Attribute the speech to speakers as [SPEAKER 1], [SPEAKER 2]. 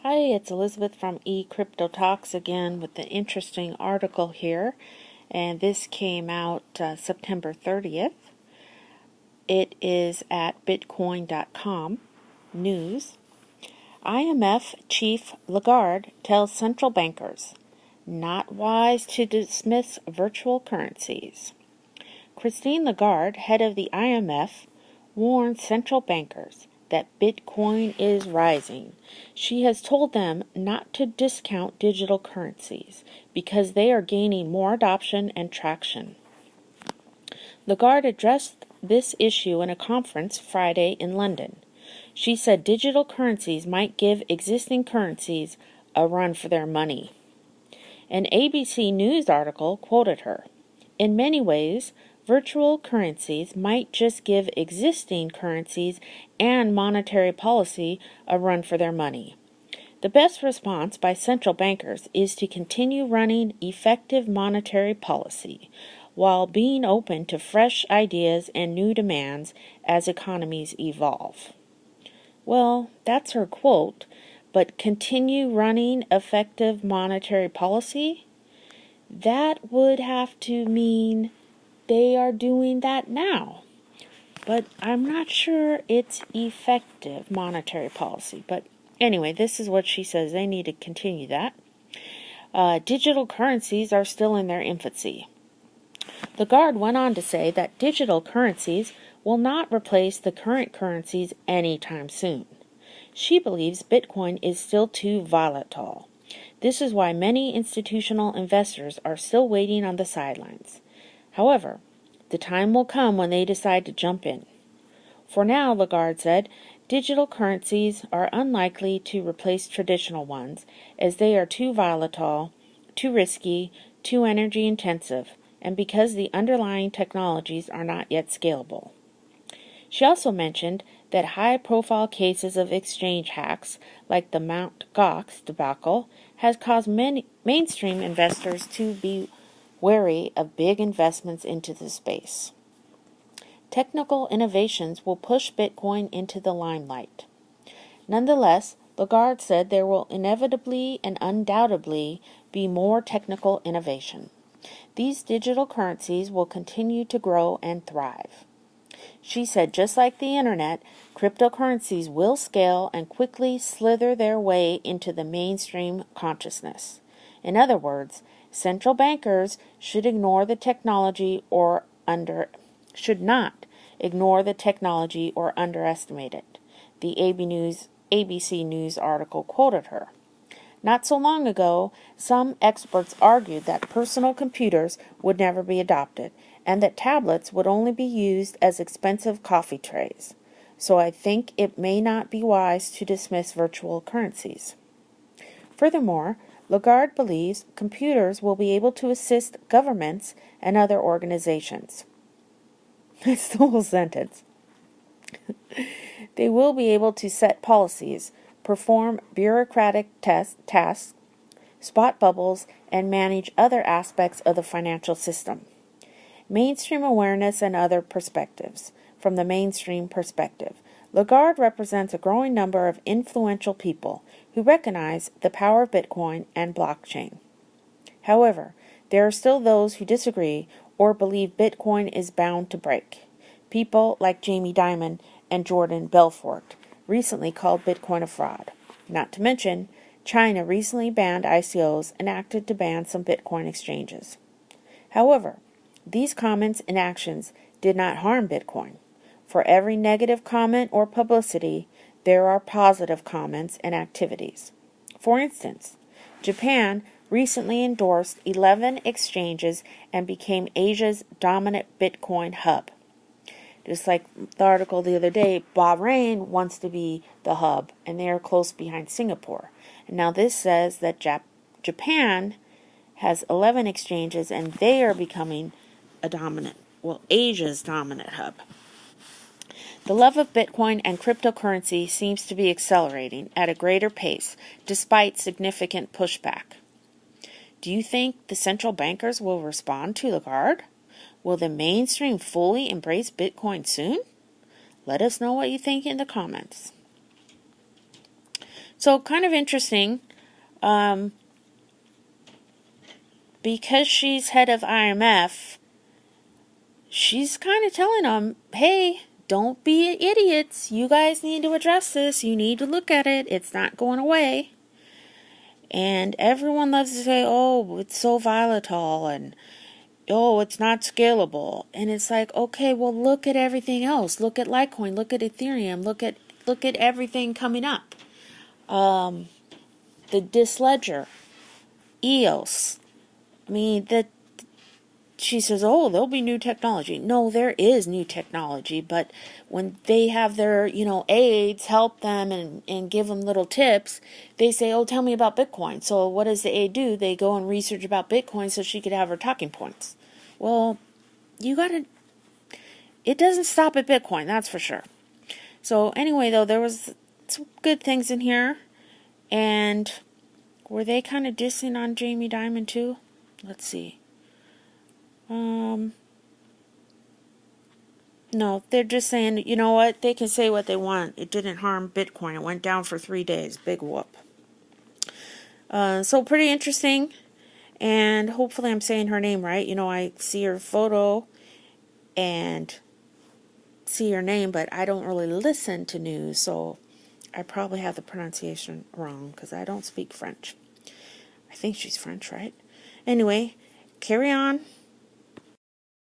[SPEAKER 1] Hi, it's Elizabeth from eCrypto Talks again with an interesting article here, and this came out September 30th. It is at bitcoin.com news. IMF Chief Largarde tells central bankers, not wise to dismiss virtual currencies. Christine Lagarde, head of the IMF, warned central bankers that Bitcoin is rising. She has told them not to discount digital currencies because they are gaining more adoption and traction. Lagarde addressed this issue in a conference Friday in London. She said digital currencies might give existing currencies a run for their money. An ABC News article quoted her. In many ways, virtual currencies might just give existing currencies and monetary policy a run for their money. The best response by central bankers is to continue running effective monetary policy while being open to fresh ideas and new demands as economies evolve. Well, that's her quote, but continue running effective monetary policy? That would have to mean they are doing that now. But I'm not sure it's effective monetary policy. But anyway, this is what she says. They need to continue that. Digital currencies are still in their infancy. Lagarde went on to say that digital currencies will not replace the current currencies anytime soon. She believes Bitcoin is still too volatile. This is why many institutional investors are still waiting on the sidelines. However, the time will come when they decide to jump in. For now, Lagarde said, digital currencies are unlikely to replace traditional ones as they are too volatile, too risky, too energy intensive, and because the underlying technologies are not yet scalable. She also mentioned that high-profile cases of exchange hacks, like the Mt. Gox debacle, has caused many mainstream investors to be wary of big investments into the space. Technical innovations will push Bitcoin into the limelight. Nonetheless, Lagarde said there will inevitably and undoubtedly be more technical innovation. These digital currencies will continue to grow and thrive. She said just like the internet, cryptocurrencies will scale and quickly slither their way into the mainstream consciousness. In other words, central bankers should not ignore the technology or underestimate it. The ABC News article quoted her. Not so long ago, some experts argued that personal computers would never be adopted and that tablets would only be used as expensive coffee trays. So I think it may not be wise to dismiss virtual currencies. Furthermore, Lagarde believes computers will be able to assist governments and other organizations. That's the whole sentence. They will be able to set policies, perform bureaucratic tasks, spot bubbles, and manage other aspects of the financial system. Mainstream awareness and other perspectives. From the mainstream perspective, Lagarde represents a growing number of influential people who recognize the power of Bitcoin and blockchain. However, there are still those who disagree or believe Bitcoin is bound to break. People like Jamie Dimon and Jordan Belfort recently called Bitcoin a fraud. Not to mention, China recently banned ICOs and acted to ban some Bitcoin exchanges. However, these comments and actions did not harm Bitcoin. For every negative comment or publicity, there are positive comments and activities. For instance, Japan recently endorsed 11 exchanges and became Asia's dominant Bitcoin hub. Just like the article the other day, Bahrain wants to be the hub, and they are close behind Singapore. And now this says that Japan has 11 exchanges, and they are becoming Asia's dominant hub. The love of Bitcoin and cryptocurrency seems to be accelerating at a greater pace, despite significant pushback. Do you think the central bankers will respond to Lagarde? Will the mainstream fully embrace Bitcoin soon? Let us know what you think in the comments. So kind of interesting, because she's head of IMF, she's kind of telling them, hey, don't be idiots. You guys need to address this. You need to look at it. It's not going away. And everyone loves to say, oh, it's so volatile, and oh, it's not scalable. And it's like, okay, well, look at everything else. Look at Litecoin. Look at Ethereum. Look at everything coming up. The DIS ledger, EOS. I mean, she says, oh, there'll be new technology. No, there is new technology, but when they have their, aides help them and give them little tips, they say, oh, tell me about Bitcoin. So what does the aide do? They go and research about Bitcoin so she could have her talking points. Well, it doesn't stop at Bitcoin, that's for sure. So anyway, though, there was some good things in here. And were they kind of dissing on Jamie Dimon too? Let's see. No, they're just saying, you know what, they can say what they want. It didn't harm Bitcoin. It went down for 3 days. Big whoop. So pretty interesting. And hopefully I'm saying her name right. I see her photo and see her name, but I don't really listen to news, so I probably have the pronunciation wrong because I don't speak French. I think she's French, right? Anyway, carry on.